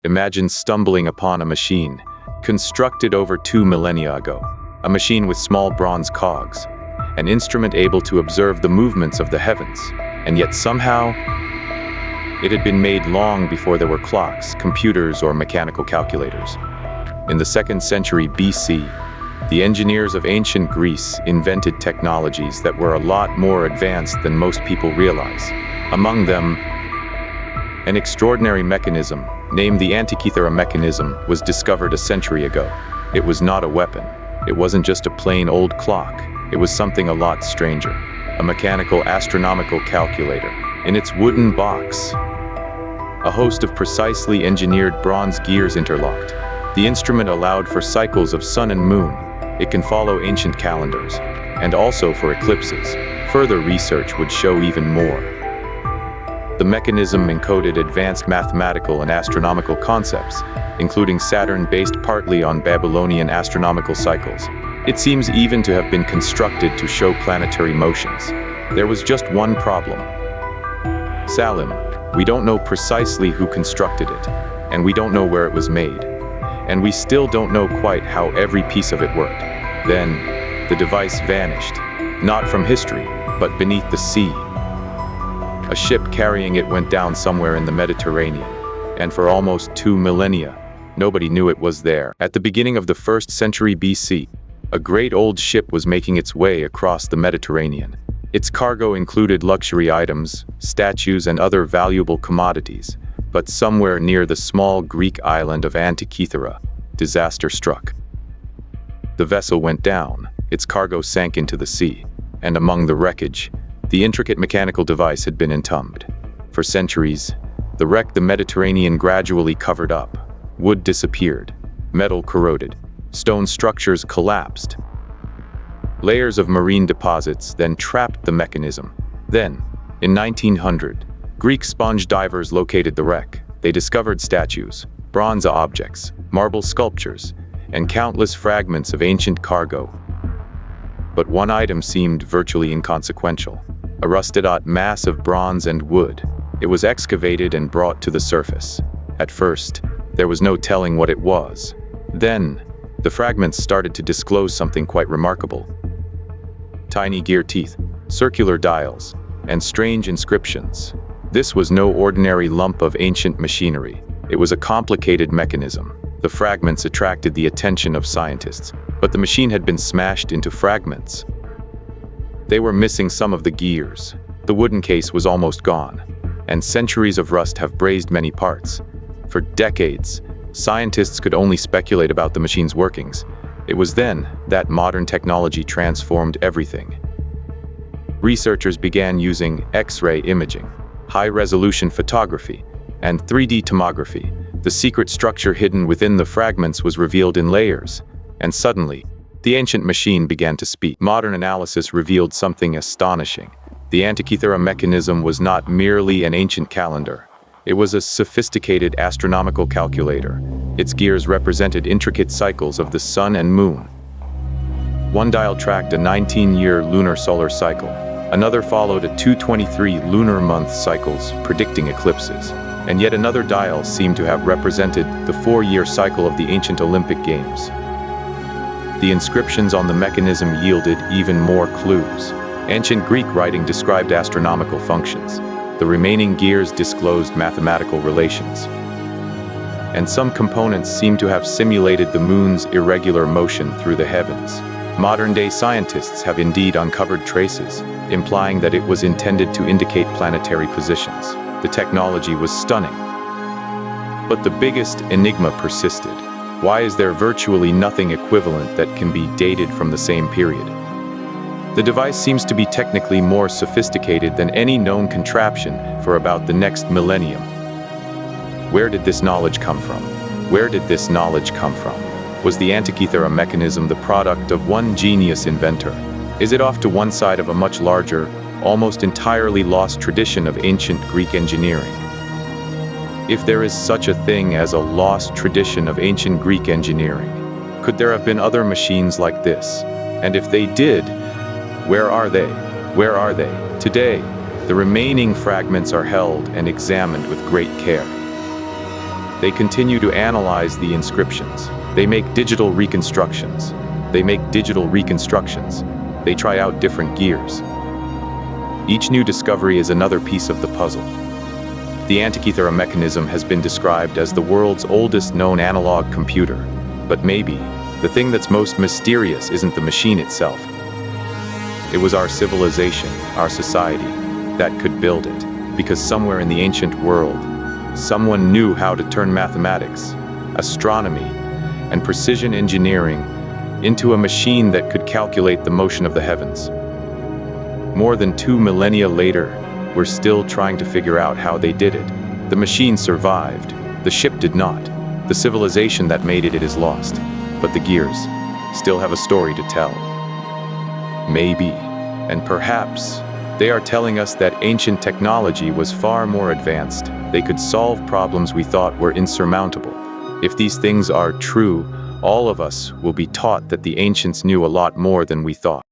Imagine stumbling upon a machine, constructed over 2 millennia ago. A machine with small bronze cogs, an instrument able to observe the movements of the heavens, and yet somehow, it had been made long before there were clocks, computers, or mechanical calculators. In the 2nd century BC, the engineers of ancient Greece invented technologies that were a lot more advanced than most people realize. Among them, an extraordinary mechanism, named the Antikythera Mechanism, was discovered a century ago. It was not a weapon. It wasn't just a plain old clock. It was something a lot stranger. A mechanical astronomical calculator. In its wooden box, a host of precisely engineered bronze gears interlocked. The instrument allowed for cycles of sun and moon. It can follow ancient calendars, and also for eclipses. Further research would show even more. The mechanism encoded advanced mathematical and astronomical concepts, including Saturn based partly on Babylonian astronomical cycles. It seems even to have been constructed to show planetary motions. There was just one problem. Salim, we don't know precisely who constructed it, and we don't know where it was made. And we still don't know quite how every piece of it worked. Then, the device vanished, not from history, but beneath the sea. A ship carrying it went down somewhere in the Mediterranean, and for almost 2 millennia, nobody knew it was there. At the beginning of the 1st century BC, a great old ship was making its way across the Mediterranean. Its cargo included luxury items, statues, and other valuable commodities. But somewhere near the small Greek island of Antikythera, disaster struck. The vessel went down, its cargo sank into the sea, and among the wreckage, the intricate mechanical device had been entombed. For centuries, the wreck the Mediterranean gradually covered up. Wood disappeared, metal corroded, stone structures collapsed. Layers of marine deposits then trapped the mechanism. Then, in 1900, Greek sponge divers located the wreck. They discovered statues, bronze objects, marble sculptures, and countless fragments of ancient cargo. But one item seemed virtually inconsequential, a rusted-out mass of bronze and wood. It was excavated and brought to the surface. At first, there was no telling what it was. Then, the fragments started to disclose something quite remarkable. Tiny gear teeth, circular dials, and strange inscriptions. This was no ordinary lump of ancient machinery. It was a complicated mechanism. The fragments attracted the attention of scientists, but the machine had been smashed into fragments. They were missing some of the gears. The wooden case was almost gone, and centuries of rust have brazed many parts. For decades, scientists could only speculate about the machine's workings. It was then that modern technology transformed everything. Researchers began using X-ray imaging, high-resolution photography, and 3D tomography. The secret structure hidden within the fragments was revealed in layers, and suddenly, the ancient machine began to speak. Modern analysis revealed something astonishing. The Antikythera Mechanism was not merely an ancient calendar. It was a sophisticated astronomical calculator. Its gears represented intricate cycles of the sun and moon. One dial tracked a 19-year lunar-solar cycle. Another followed a 223 lunar month cycles, predicting eclipses. And yet another dial seemed to have represented the 4-year cycle of the ancient Olympic Games. The inscriptions on the mechanism yielded even more clues. Ancient Greek writing described astronomical functions. The remaining gears disclosed mathematical relations. And some components seem to have simulated the moon's irregular motion through the heavens. Modern-day scientists have indeed uncovered traces, implying that it was intended to indicate planetary positions. The technology was stunning. But the biggest enigma persisted. Why is there virtually nothing equivalent that can be dated from the same period? The device seems to be technically more sophisticated than any known contraption for about the next millennium. Where did this knowledge come from? Where did this knowledge come from? Was the Antikythera Mechanism the product of one genius inventor? Is it off to one side of a much larger, almost entirely lost tradition of ancient Greek engineering? If there is such a thing as a lost tradition of ancient Greek engineering, could there have been other machines like this? And if they did, where are they? Where are they? Today, the remaining fragments are held and examined with great care. They continue to analyze the inscriptions. They make digital reconstructions. They try out different gears. Each new discovery is another piece of the puzzle. The Antikythera Mechanism has been described as the world's oldest known analog computer. But maybe, the thing that's most mysterious isn't the machine itself. It was our civilization, our society, that could build it. Because somewhere in the ancient world, someone knew how to turn mathematics, astronomy, and precision engineering into a machine that could calculate the motion of the heavens. More than 2 millennia later, we're still trying to figure out how they did it. The machine survived. The ship did not. The civilization that made it is lost. But the gears still have a story to tell. Maybe, and perhaps, they are telling us that ancient technology was far more advanced. They could solve problems we thought were insurmountable. If these things are true, all of us will be taught that the ancients knew a lot more than we thought.